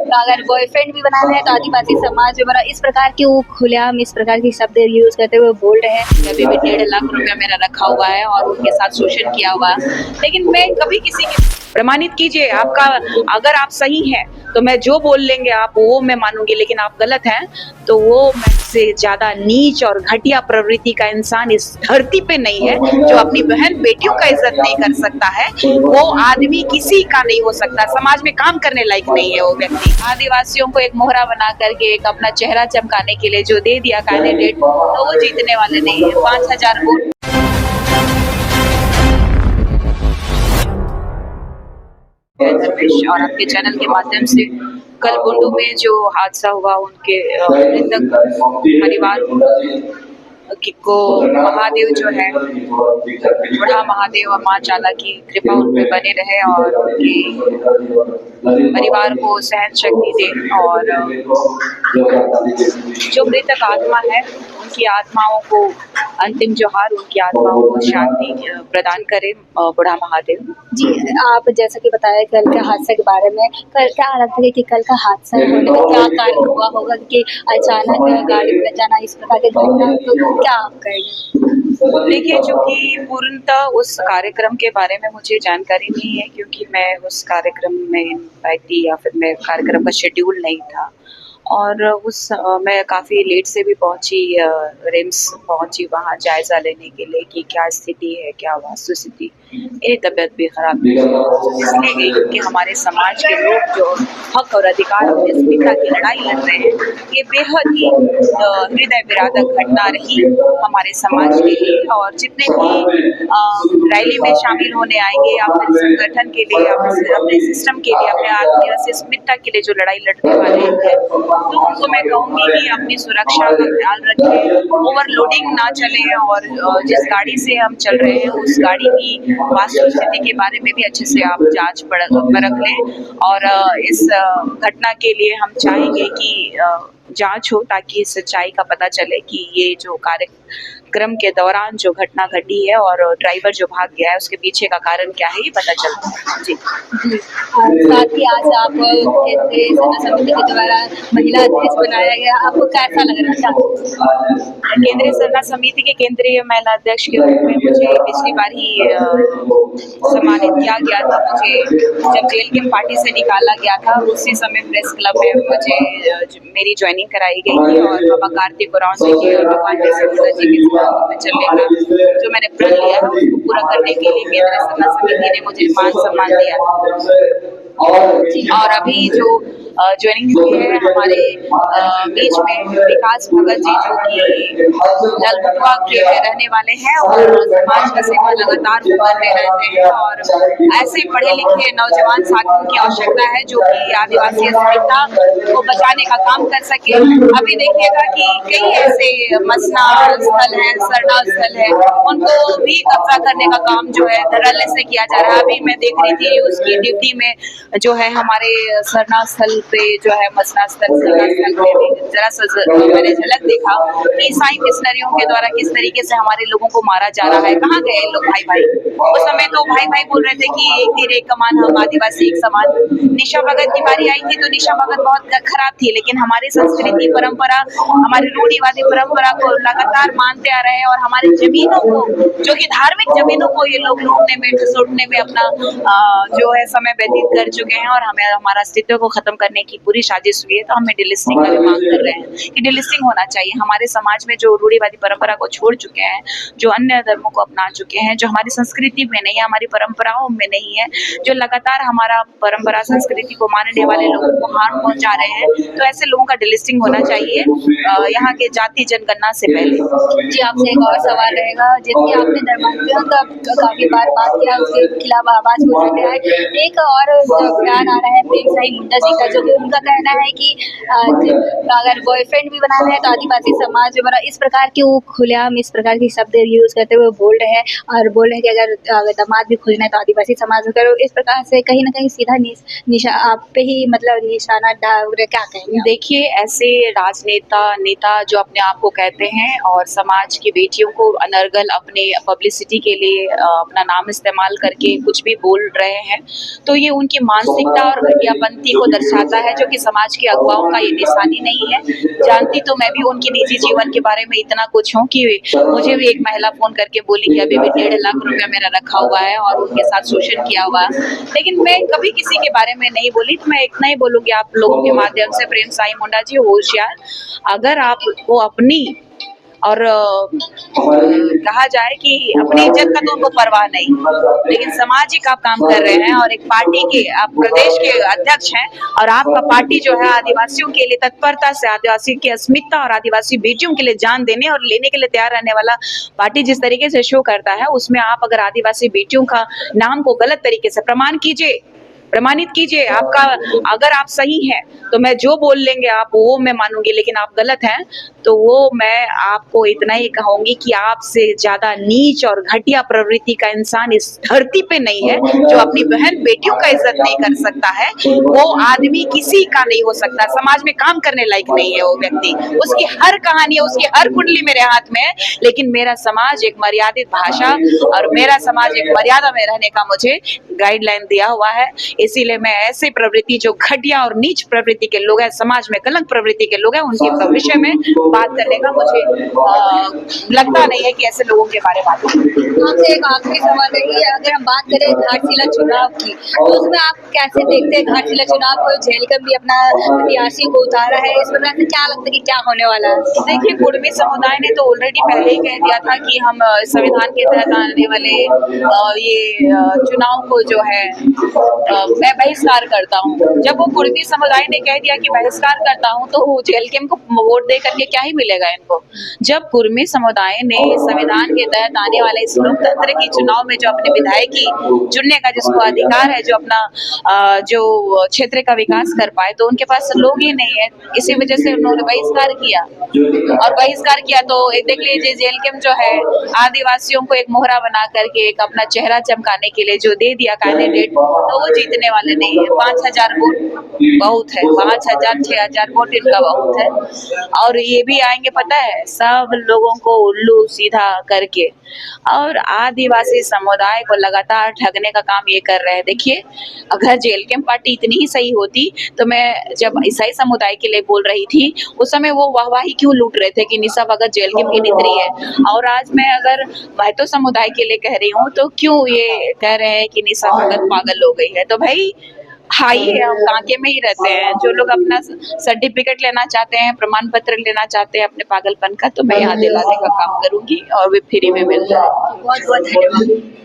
अगर बॉयफ्रेंड भी बनाना है तो आदिवासी समाज में बना, इस प्रकार के वो खुलेआम इस प्रकार के शब्द यूज करते हुए बोल रहे हैं। अभी भी 1.5 लाख रुपया मेरा रखा हुआ है और उनके साथ शोषण किया हुआ है, लेकिन मैं कभी किसी के प्रमाणित कीजिए आपका, अगर आप सही हैं तो मैं जो बोल लेंगे आप वो मैं मानूंगी, लेकिन आप गलत हैं तो वो मैं से ज्यादा नीच और घटिया प्रवृत्ति का इंसान इस धरती पे नहीं है। जो अपनी बहन बेटियों का इज्जत नहीं कर सकता है वो आदमी किसी का नहीं हो सकता, समाज में काम करने लायक नहीं है वो व्यक्ति। आदिवासियों को एक मोहरा बना करके एक अपना चेहरा चमकाने के लिए जो दे दिया कैंडिडेट, तो वो जीतने वाले नहीं है। 5000 वोट और आपके चैनल के माध्यम से कल बुंडू में जो हादसा हुआ उनके मृतक परिवार को महादेव जो है, बुढ़ा महादेव और माँ चाला की कृपा उन पे बने रहे और उनके परिवार को सहन शक्ति दे और जो मृतक आत्मा है उनकी आत्माओं को अंतिम जोहार, उनकी आत्माओं को शांति प्रदान करे बुढ़ा महादेव। जी, आप जैसा कि बताया कल के हादसे के बारे में, कल क्या लगता है कि कल का हादसा होने में क्या कारण हुआ होगा कि अचानक गाड़ी में जाना इस प्रकार के घटना, तो क्या आप कहेंगे? देखिए, चूंकि पूर्णतः उस कार्यक्रम के बारे में मुझे जानकारी नहीं है क्योंकि मैं उस कार्यक्रम में इनवाइट थी या फिर मैं कार्यक्रम का शेड्यूल नहीं था और मैं काफ़ी लेट से भी पहुंची, रिम्स पहुंची वहां जायज़ा लेने के लिए कि क्या स्थिति है, क्या वास्तु स्थिति। मेरी तबीयत भी खराब थी इसलिए गई क्योंकि हमारे समाज के लोग जो हक और अधिकार और अस्मिता की लड़ाई लड़ रहे हैं, ये बेहद ही हृदय विदारक घटना रही हमारे समाज के लिए। और जितने भी रैली में शामिल होने आएंगे या फिर संगठन के लिए या फिर अपने सिस्टम के लिए, अपने आदिवासी अस्मिता के लिए जो लड़ाई लड़ने वाले हैं, तो उनको मैं कहूँगी कि अपनी सुरक्षा का ख्याल रखें, ओवरलोडिंग ना चले और जिस गाड़ी से हम चल रहे हैं उस गाड़ी की वास्तु स्थिति के बारे में भी अच्छे से आप जांच परख लें। और इस घटना के लिए हम चाहेंगे कि जांच हो ताकि सच्चाई का पता चले कि ये जो कार्यक्रम के दौरान जो घटना घटी है और ड्राइवर जो भाग गया है उसके पीछे का कारण क्या है ये पता चलता है। जी जी, साथ ही आज आप केंद्रीय सेना समिति के द्वारा महिला अध्यक्ष बनाया गया, आपको कैसा लग रहा था? केंद्रीय सेना समिति के केंद्रीय महिला अध्यक्ष के रूप में मुझे पिछली बार ही सम्मानित किया गया था। मुझे जब जेल के पार्टी से निकाला गया था उसी समय प्रेस क्लब में मुझे मेरी ज्वाइनिंग कराई गई थी और बाबा कार्तिक उरांव जी की और भगवान बिरसा मुंडा जी के सिद्धांतों में चलने का जो मैंने प्रण लिया है उसको पूरा करने के लिए केंद्रीय सेना समिति ने मुझे मान सम्मान दिया। और अभी जो ज्वाइनिंग हुई है हमारे बीच में विकास भगत जी जो कि ललगुटवा के रहने वाले हैं और समाज का सेवा लगातार करते रहते हैं और ऐसे पढ़े लिखे नौजवान साथियों की आवश्यकता है जो कि आदिवासी अस्मिता को बचाने का काम कर सके। अभी देखिएगा कि कई ऐसे मसना स्थल है, सरना स्थल है, उनको भी कब्जा करने का काम जो है धड़ल्ले से किया जा रहा है। अभी मैं देख रही थी उसकी ड्यूटी में जो है हमारे सरना स्थल पे जो है मसना स्थल सरना स्थल पे भी जरा सा मैंने झलक देखा कि ईसाई मिशनरियों के द्वारा किस तरीके से हमारे लोगों को मारा जा रहा है। कहाँ गए लोग भाई भाई? उस समय तो भाई भाई बोल रहे थे कि एक तीर एक कमान, हम आदिवासी एक समान। निशा भगत की बारी आई थी तो निशा भगत बहुत खराब थी, लेकिन हमारी संस्कृति परंपरा, हमारी रूढ़िवादी परंपरा को लगातार मानते आ रहे हैं और हमारी जमीनों को जो कि धार्मिक जमीनों को ये लोग लूटने में ठसोड़ने में अपना जो है समय व्यतीत कर चुके हैं और हमें हमारा अस्तित्व को खत्म करने की पूरी साजिश हुई है। तो हम डिलिस्टिंग का भी मांग कर रहे हैं कि डिलिस्टिंग होना चाहिए। हमारे समाज में जो रूढ़िवादी परंपरा को छोड़ चुके हैं, जो अन्य धर्मों को अपना चुके हैं, जो हमारी संस्कृति में नहीं है, हमारी परंपराओं में नहीं है, जो लगातार हमारा परंपरा संस्कृति को मानने वाले लोगों को हार्म पहुंचा रहे हैं, तो ऐसे लोगों का डिलिस्टिंग होना चाहिए यहाँ के जाति जनगणना से पहले। जी, आपसे एक और सवाल रहेगा, जितनी आपने धर्मांतरण का काफी बार बात किया उसके खिलाफ आवाज उठाते हैं। एक और बयान आ रहा है प्रेम साई मुंडा जी का, जो कि उनका कहना है कि अगर बॉयफ्रेंड भी बनाना है तो आदिवासी समाज में बना, इस प्रकार के वो खुलेआम इस प्रकार के शब्द यूज करते हुए बोल रहे हैं और बोल रहे हैं कि अगर दामाद भी खोजना है तो आदिवासी समाज में करो। इस प्रकार से कहीं ना कहीं सीधा निशा आप पे ही मतलब निशाना डाल रहे, क्या कहेंगे? देखिए, ऐसे राजनेता नेता जो अपने आप को कहते हैं और समाज की बेटियों को अनर्गल अपने पब्लिसिटी के लिए अपना नाम इस्तेमाल करके कुछ भी बोल रहे हैं, तो ये उनकी मानसिकता और घटियापंथी को दर्शाता करता है, जो कि समाज के अगुवाओं का ये निशानी नहीं है। जानती तो मैं भी उनके निजी जीवन के बारे में इतना कुछ हूँ कि मुझे भी एक महिला फोन करके बोली कि अभी भी 1.5 लाख रुपया मेरा रखा हुआ है और उनके साथ शोषण किया हुआ है, लेकिन मैं कभी किसी के बारे में नहीं बोली। तो मैं इतना ही बोलूंगी आप लोगों के माध्यम से, प्रेम साई मुंडा जी होशियार, अगर आपको अपनी और कहा जाए कि अपनी इज्जत का तो उनको परवाह नहीं, लेकिन सामाजिक आप काम कर रहे हैं और एक पार्टी के आप प्रदेश के अध्यक्ष हैं और आपका पार्टी जो है आदिवासियों के लिए तत्परता से, आदिवासी की अस्मिता और आदिवासी बेटियों के लिए जान देने और लेने के लिए तैयार रहने वाला पार्टी जिस तरीके से शो करता है, उसमें आप अगर आदिवासी बेटियों का नाम को गलत तरीके से प्रमाणित कीजिए। आपका अगर आप सही हैं तो मैं जो बोल लेंगे आप वो मैं मानूंगी, लेकिन आप गलत हैं तो वो मैं आपको इतना ही कहूंगी कि आपसे ज्यादा नीच और घटिया प्रवृत्ति का इंसान इस धरती पे नहीं है। जो अपनी बहन बेटियों का इज्जत नहीं कर सकता है वो आदमी किसी का नहीं हो सकता, समाज में काम करने लायक नहीं है वो व्यक्ति। उसकी हर कहानी, उसकी हर कुंडली मेरे हाथ में है, लेकिन मेरा समाज एक मर्यादित भाषा और मेरा समाज एक मर्यादा में रहने का मुझे गाइडलाइन दिया हुआ है। इसीलिए मैं ऐसे प्रवृत्ति जो घटिया और नीच प्रवृत्ति के लोग हैं, समाज में कलंक प्रवृत्ति के लोग हैं, उनके विषय में बात करने का मुझे लगता नहीं है कि ऐसे लोगों के बारे में बात करें। आपसे एक आखिरी सवाल है कि अगर हम बात करें घाटशिला चुनाव की, तो उसमें आप कैसे देखते हैं घाटशिला चुनाव को? झेलकम भी अपना प्रत्याशी को उतारा है, इस वजह से क्या लगता है कि क्या होने वाला है? देखिए, कुर्मी समुदाय ने तो ऑलरेडी पहले ही कह दिया था कि हम संविधान के तहत आने वाले ये चुनाव को जो है मैं बहिष्कार करता हूँ। जब वो कुर्मी समुदाय ने कह दिया कि बहिष्कार करता हूँ तो झेलकम को वोट दे करके क्या ही मिलेगा इनको। जब कुर्मी समुदाय ने संविधान के तहत आने वाले इस लोकतंत्र के चुनाव में जो अपने विधायकी चुनने का जिसको अधिकार है, जो अपना जो क्षेत्र का विकास कर पाए, तो उनके पास लोग ही नहीं है। इसी वजह से उन्होंने बहिष्कार किया और बहिष्कार किया तो देख लीजिए झेलकम जो है आदिवासियों को एक मोहरा बना करके एक अपना चेहरा चमकाने के लिए जो दे दिया कैंडिडेट, तो वो जीतने वाले नहीं है। 5,000 वोट बहुत है, 5,000 6,000 वोट इनका बहुत है। और ये भी आएंगे पता है सब लोगों को उल्लू सीधा करके, और आदिवासी समुदाय को लगातार ठगने का काम ये कर रहे हैं। देखिए, अगर झेलकम पार्टी इतनी ही सही होती तो मैं जब ईसाई समुदाय के लिए बोल रही थी उस समय वो वाहवाही क्यों लूट रहे थे कि निशा भगत झेलकम की नेत्री है, और आज मैं अगर महतो समुदाय के लिए कह रही हूँ तो क्यों ये कह रहे हैं कि निशा भगत पागल हो गई है। तो भाई हाई हम कांके में ही रहते हैं। जो लोग अपना सर्टिफिकेट लेना चाहते हैं, प्रमाण पत्र लेना चाहते हैं अपने पागलपन का, तो मैं यहाँ दिलाने का काम करूंगी और वे फ्री में मिल जाए। बहुत बहुत धन्यवाद।